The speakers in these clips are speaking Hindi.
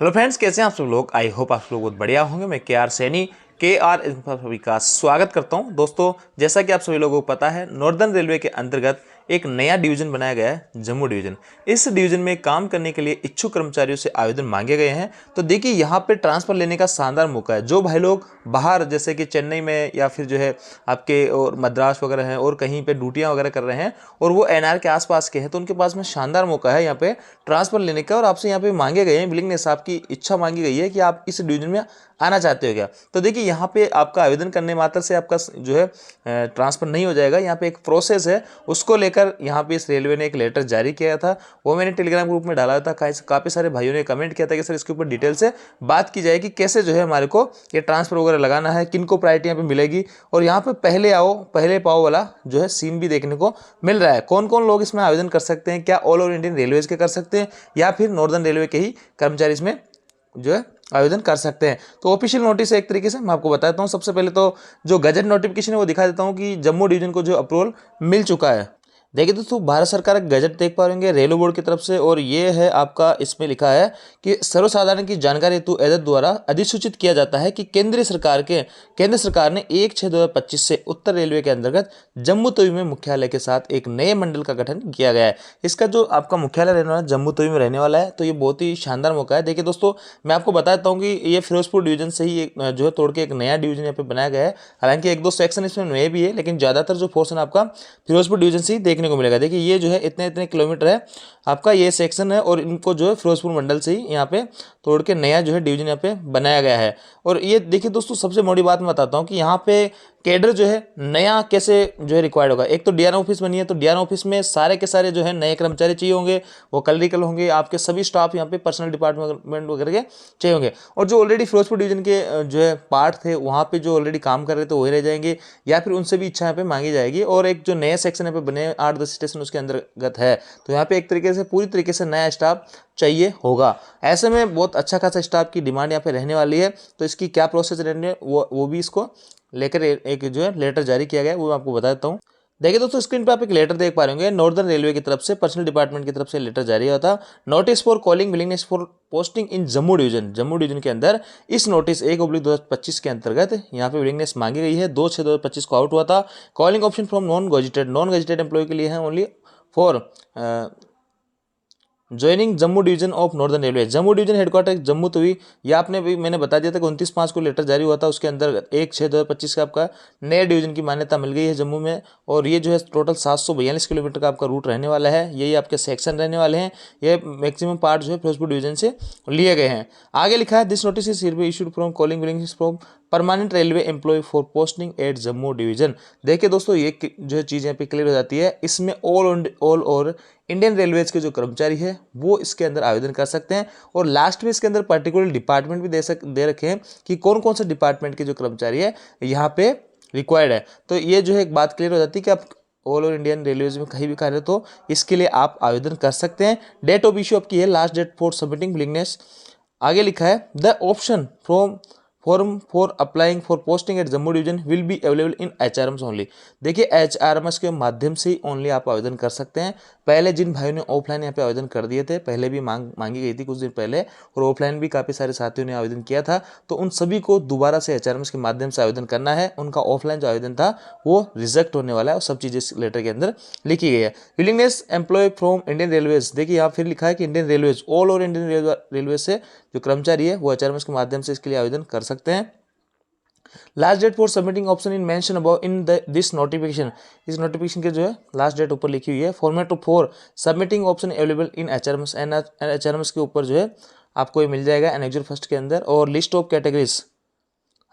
हेलो फ्रेंड्स, कैसे हैं आप सब लोग। आई होप आप सब लोग बहुत बढ़िया होंगे। मैं के आर सैनी सभी का स्वागत करता हूं। दोस्तों, जैसा कि आप सभी लोगों को पता है, नॉर्दर्न रेलवे के अंतर्गत एक नया डिवीजन बनाया गया है, जम्मू डिवीजन। इस डिवीजन में काम करने के लिए इच्छुक कर्मचारियों से आवेदन मांगे गए हैं। तो देखिए, यहाँ पे ट्रांसफर लेने का शानदार मौका है। जो भाई लोग बाहर जैसे कि चेन्नई में या फिर जो है आपके और मद्रास वगैरह हैं और कहीं पे ड्यूटियाँ वगैरह कर रहे हैं और वो एनआर के आसपास के हैं, तो उनके पास में शानदार मौका है यहाँ पे ट्रांसफर लेने का। और आपसे यहाँ पे मांगे गए हैं विलिंगनेस, आपकी इच्छा मांगी गई है कि आप इस डिवीजन में आना चाहते हो क्या। तो देखिए, यहाँ पे आपका आवेदन करने मात्र से आपका जो है ट्रांसफर नहीं हो जाएगा। यहाँ पे एक प्रोसेस है, उसको लेकर यहाँ पे इस रेलवे ने एक लेटर जारी किया था। वो मैंने टेलीग्राम ग्रुप में डाला था। काफ़ी सारे भाइयों ने कमेंट किया था कि सर इसके ऊपर डिटेल से बात की जाए कि कैसे जो है हमारे को ये ट्रांसफर वगैरह लगाना है, किन को प्रायोरिटी यहाँ पे मिलेगी। और यहाँ पे पहले आओ पहले पाओ वाला जो है सीन भी देखने को मिल रहा है। कौन कौन लोग इसमें आवेदन कर सकते हैं, क्या ऑल ओवर इंडियन रेलवेज के कर सकते हैं या फिर नॉर्दर्न रेलवे के ही कर्मचारी इसमें जो है आवेदन कर सकते हैं। तो ऑफिशियल नोटिस है एक तरीके से, मैं आपको बताता हूं। सबसे पहले तो जो गजट नोटिफिकेशन है वो दिखा देता हूं कि जम्मू डिवीजन को जो अप्रूवल मिल चुका है। देखिए दोस्तों, भारत सरकार का गजट देख पा रहे रेलवे बोर्ड की तरफ से, और ये है आपका, इसमें लिखा है कि सर्वसाधारण की जानकारी हेतु एजेंट द्वारा अधिसूचित किया जाता है कि केंद्र सरकार ने 1/6/2025 से उत्तर रेलवे के अंतर्गत जम्मू तवी में मुख्यालय के साथ एक नए मंडल का गठन किया गया है। इसका जो आपका मुख्यालय रहने वाला है जम्मू तवी में रहने वाला है। तो ये बहुत ही शानदार मौका है। देखिए दोस्तों, मैं आपको बता देता हूँ कि ये फिरोजपुर डिवीजन से ही जो है तोड़ के एक नया डिवीजन यहाँ पे बनाया गया है। हालांकि एक दो सेक्शन इसमें नए भी है, लेकिन ज्यादातर जो पोर्शन आपका फिरोजपुर डिवीजन से ही देखने को मिलेगा। देखिए, ये जो है इतने इतने किलोमीटर है आपका ये सेक्शन है, और इनको जो है फिरोजपुर मंडल से ही यहाँ पे तोड़ के नया जो है डिवीजन यहाँ पे बनाया गया है। और ये देखिए दोस्तों, सबसे बड़ी बात मैं बताता हूँ कि यहाँ पे कैडर जो है नया कैसे जो है रिक्वायर्ड होगा। एक तो डीआरएम ऑफिस बनी है, तो डीआरएम ऑफिस में सारे के सारे जो है नए कर्मचारी चाहिए होंगे, वो क्लरिकल होंगे। आपके सभी स्टाफ यहाँ पे पर्सनल डिपार्टमेंट वगैरह के चाहिए होंगे। और जो ऑलरेडी फिरोजपुर डिवीजन के जो है पार्ट थे वहाँ पे जो ऑलरेडी काम कर रहे थे वही रह जाएंगे, या फिर उनसे भी इच्छा यहाँ पे मांगी जाएगी। और एक जो नए सेक्शन यहाँ पे बने 8-10 स्टेशन उसके अंतर्गत है, तो यहाँ पे एक तरीके से पूरी तरीके से नया स्टाफ चाहिए होगा। ऐसे में बहुत अच्छा खासा स्टाफ की डिमांड यहाँ पे रहने वाली है। तो इसकी क्या प्रोसेस रहने है वो भी इसको लेकर एक जो है लेटर जारी किया गया है, वो मैं आपको बता देता हूँ। देखिए दोस्तों, स्क्रीन पे आप एक लेटर देख पा रहे होंगे, नॉर्दर्न रेलवे की तरफ से पर्सनल डिपार्टमेंट की तरफ से लेटर जारी हुआ था। Notice for calling willingness for posting in Jammu division के अंदर इस नोटिस 1/2025 के अंतर्गत यहाँ पे विलिंगनेस मांगी गई है। 2/6/2025 को आउट हुआ था। Calling option from non gazetted employ के लिए है only for joining Jammu division of northern railway. Jammu division headquarter Jammu Tawi. ये आपने भी मैंने बता दिया था कि 29/5 को लेटर जारी हुआ था। उसके अंदर 1/6/2025 का आपका नए डिवीजन की मान्यता मिल गई है जम्मू में। और ये जो है टोटल 742 किलोमीटर का आपका रूट रहने वाला है। यही आपके सेक्शन रहने वाले हैं। ये मैक्सिमम पार्ट जो है फिरोजपुर डिवीजन से लिए गए हैं। आगे लिखा है, this notice is issued from calling willingness from permanent railway employ for posting at Jammu division. देखिए दोस्तों, ये जो है चीज़ यहाँ पे क्लियर हो जाती है। इसमें ऑल और इंडियन रेलवेज के जो कर्मचारी है वो इसके अंदर आवेदन कर सकते हैं। और लास्ट में इसके अंदर पर्टिकुलर डिपार्टमेंट भी दे रखे हैं कि कौन कौन से डिपार्टमेंट के जो कर्मचारी है यहाँ पे रिक्वायर्ड है। तो ये जो है एक बात क्लियर हो जाती है कि आप ऑल ओवर इंडियन रेलवेज में कहीं भी कार्य हो तो इसके लिए आप आवेदन कर सकते हैं। डेट ऑफ इश्यू आपकी है, last date for submitting willingness. आगे लिखा है, the option from form for applying for posting at Jammu division will be available in HRMS only. देखिए, एचआरएमएस के माध्यम से ही ओनली आप आवेदन कर सकते हैं। पहले जिन भाइयों ने ऑफलाइन यहाँ पे आवेदन कर दिए थे, पहले भी मांगी गई थी कुछ दिन पहले, और ऑफलाइन भी काफ़ी सारे साथियों ने आवेदन किया था, तो उन सभी को दोबारा से एचआरएमएस के माध्यम से आवेदन करना है। उनका ऑफलाइन जो आवेदन था वो रिजेक्ट होने वाला है, और सब चीज़ें इस लेटर के अंदर लिखी गई है। Willingness employ from Indian railways. देखिए, यहाँ फिर लिखा है कि Indian railways, all over Indian railway से जो कर्मचारी है वो एचआरएमएस के माध्यम से इसके लिए आवेदन कर सकते हैं। Last date for submitting option in mention about in this notification. इस नोटिफिकेशन के जो है लास्ट डेट ऊपर लिखी हुई है। Format for submitting option available in HRMS. HRMS के ऊपर जो है आपको ये मिल जाएगा एनेक्जर फर्स्ट के अंदर। और लिस्ट ऑफ कैटेगरीज,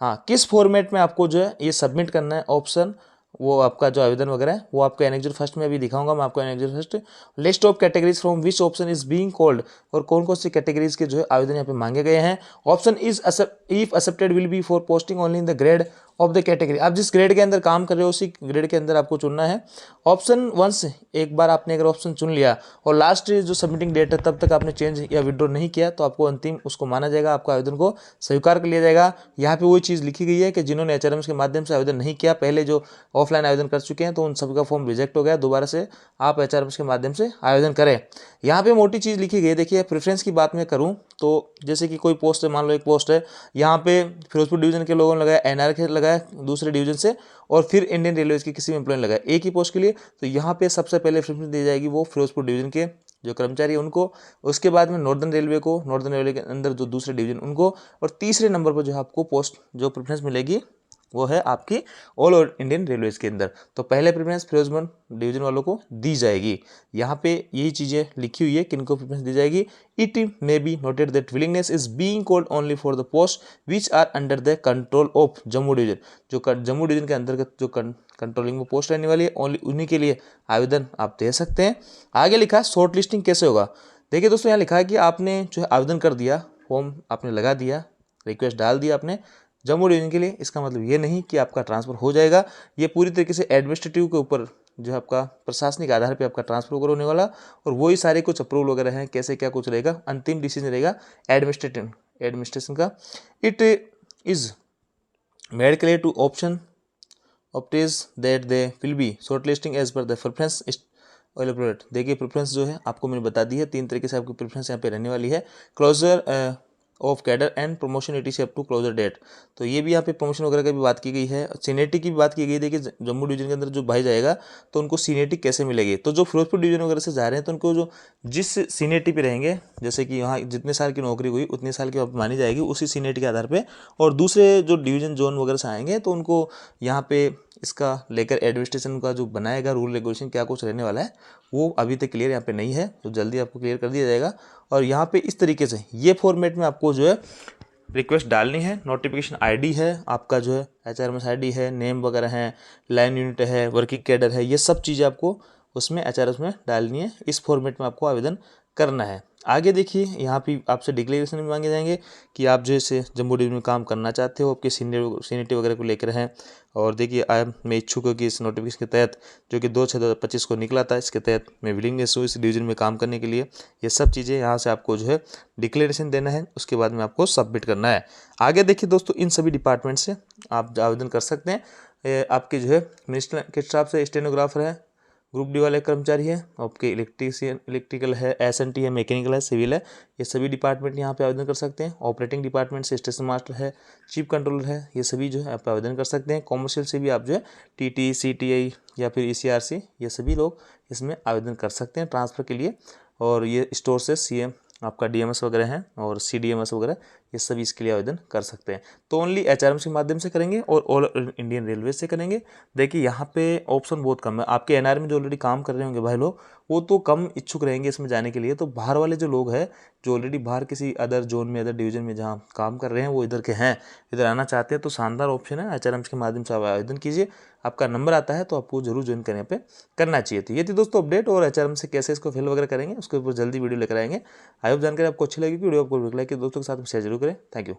हाँ, किस फॉर्मेट में आपको जो है ये सबमिट करना है ऑप्शन, वो आपका जो आवेदन वगैरह है वो आपको एनेक्जर फर्स्ट में अभी दिखाऊंगा मैं आपको। Annexure first, list of categories from which option is being called, और कौन कौन सी कैटेगरीज के जो है आवेदन यहाँ पे मांगे गए हैं। Option is if accepted will be for posting only in the grade of the category. आप जिस ग्रेड के अंदर काम कर रहे हो उसी ग्रेड के अंदर आपको चुनना है। ऑप्शन वंस, एक बार आपने अगर ऑप्शन चुन लिया और लास्ट जो सबमिटिंग डेट है तब तक आपने चेंज या विड्रॉ नहीं किया, तो आपको अंतिम उसको माना जाएगा, आपका आवेदन को स्वीकार कर लिया जाएगा। यहाँ पे वही चीज़ लिखी गई है कि जिन्होंने एचआरएमएस के माध्यम से आवेदन नहीं किया, पहले जो ऑफलाइन आवेदन कर चुके हैं, तो उन सभी का फॉर्म रिजेक्ट हो गया। दोबारा से आप एचआरएमएस के माध्यम से आवेदन करें। यहाँ पे मोटी चीज़ लिखी गई है। देखिए, प्रेफरेंस की बात मैं करूँ तो जैसे कि कोई पोस्ट है, मान लो एक पोस्ट है, यहाँ पे फिरोजपुर डिवीजन के लोगों ने लगाया, एनआर के लगाया दूसरे डिवीजन से, और फिर इंडियन रेलवेज के किसी एम्प्लॉय ने लगाया एक ही पोस्ट के लिए, तो यहाँ पे सबसे पहले प्रेफरेंस दी जाएगी वो फिरोजपुर डिवीजन के जो कर्मचारी है उनको, उसके बाद में नॉर्दर्न रेलवे को, नॉर्दर्न रेलवे के अंदर जो दूसरे डिवीजन उनको, और तीसरे नंबर पर जो है आपको पोस्ट जो प्रेफरेंस मिलेगी वो है आपकी ऑल ओवर इंडियन रेलवेज के अंदर। तो पहले प्रेफरेंस फिरोजपुर डिवीजन वालों को दी जाएगी। यहाँ पे यही चीज़ें लिखी हुई है किनको प्रेफरेंस दी जाएगी। It may be noted that willingness is being called only for the post which are under the control of Jammu division. जो जम्मू डिवीजन के अंतर्गत जो कंट्रोलिंग में पोस्ट रहने वाली है, ओनली उन्हीं के लिए आवेदन आप दे सकते हैं। आगे लिखा है शॉर्ट लिस्टिंग कैसे होगा। देखिए दोस्तों, यहाँ लिखा है कि आपने जो है आवेदन कर दिया, फॉर्म आपने लगा दिया, रिक्वेस्ट डाल दिया आपने जम्मू डिवीजन के लिए, इसका मतलब ये नहीं कि आपका ट्रांसफ़र हो जाएगा। ये पूरी तरीके से एडमिनिस्ट्रेटिव के ऊपर जो है आपका प्रशासनिक आधार पे आपका ट्रांसफर वगैरह होने वाला, और वही सारे कुछ अप्रूवल वगैरह हैं, कैसे क्या कुछ रहेगा, अंतिम डिसीजन रहेगा एडमिनिस्ट्रेशन का। It is made clear to option optees that they will be short listing as per the preference available. देखिए प्रेफरेंस जो है आपको मैंने बता दी है, 3 तरीके से आपकी प्रेफरेंस यहाँ पे रहने वाली है। Closure of cadre and promotion ETC up to closure date. तो ये भी यहाँ पे प्रमोशन वगैरह की भी बात की गई है। सीनियरिटी की भी बात की गई है। देखिए जम्मू डिवीजन के अंदर जो भाई जाएगा तो उनको सीनियरिटी कैसे मिलेगी, तो जो फिरोजपुर डिवीजन वगैरह से जा रहे हैं तो उनको जो जिस सीनियरिटी पे रहेंगे, जैसे कि यहाँ जितने साल की नौकरी हुई उतने साल की मानी जाएगी उसी सीनियरिटी के आधार पर, और दूसरे जो डिवीजन जोन वगैरह से आएंगे तो उनको यहाँ पे इसका लेकर एडमिनिस्ट्रेशन का जो बनाएगा रूल रेगुलेशन क्या कुछ रहने वाला है वो अभी तक क्लियर यहाँ पे नहीं है, तो जल्दी आपको क्लियर कर दिया जाएगा। और यहाँ पे इस तरीके से ये फॉर्मेट में आपको जो है रिक्वेस्ट डालनी है। नोटिफिकेशन ID है आपका, जो है HRMS ID है, नेम वगैरह है, लाइन यूनिट है, वर्किंग कैडर है, ये सब चीज़ें आपको उसमें HRMS में डालनी है। इस फॉर्मेट में आपको आवेदन करना है। आगे देखिए यहाँ पे आपसे डिक्लेरेशन भी मांगे जाएंगे कि आप जैसे जम्मू डिवीजन में काम करना चाहते हो, आपके सीनियरिटी वगैरह को लेकर हैं। और देखिए मैं इच्छुक हूँ कि इस नोटिफिकेशन के तहत जो कि 2/6/2025 को निकला था, इसके तहत मैं विलिंगनेस हूँ इस डिवीजन में काम करने के लिए। ये सब चीज़ें यहाँ से आपको जो है डिक्लेरेशन देना है, उसके बाद में आपको सबमिट करना है। आगे देखिए दोस्तों, इन सभी डिपार्टमेंट से आप आवेदन कर सकते हैं। आपके जो है मिनिस्टर के स्टाफ से स्टेनोग्राफर है, ग्रुप D वाले कर्मचारी है, आपके इलेक्ट्रिकल है, SNT है, मैकेनिकल है, सिविल है, ये सभी डिपार्टमेंट यहाँ पे आवेदन कर सकते हैं। ऑपरेटिंग डिपार्टमेंट से स्टेशन मास्टर है, चीफ कंट्रोलर है, ये सभी जो है आप आवेदन कर सकते हैं। कॉमर्शियल से भी आप जो है TT CTI या फिर ECRC, ये सभी लोग इसमें आवेदन कर सकते हैं ट्रांसफ़र के लिए। और ये स्टोर से CM आपका DMS वगैरह हैं और CDMS वगैरह, ये सभी इसके लिए आवेदन कर सकते हैं। तो ओनली HRMS के माध्यम से करेंगे और ऑल इंडियन रेलवे से करेंगे। देखिए यहाँ पे ऑप्शन बहुत कम है। आपके NR में जो ऑलरेडी काम कर रहे होंगे भाई लोग, वो तो कम इच्छुक रहेंगे इसमें जाने के लिए। तो बाहर वाले जो लोग हैं, जो ऑलरेडी बाहर किसी अदर जोन में, अदर डिवीजन में जहाँ काम कर रहे हैं, वो इधर के हैं, इधर आना चाहते हैं, तो शानदार ऑप्शन है। HRMS के माध्यम से आप आवेदन कीजिए, आपका नंबर आता है तो आपको जरूर ज्वाइन करने पे करना चाहिए। तो ये थी दोस्तों अपडेट, और HRMS से कैसे इसको फिल वगैरह करेंगे उसके ऊपर जल्दी वीडियो लेकर आएंगे। आई होप जानकारी आपको अच्छी लगेगी। वीडियो आपको लाइक करके दोस्तों के साथ शेयर जरूर करें। Thank you.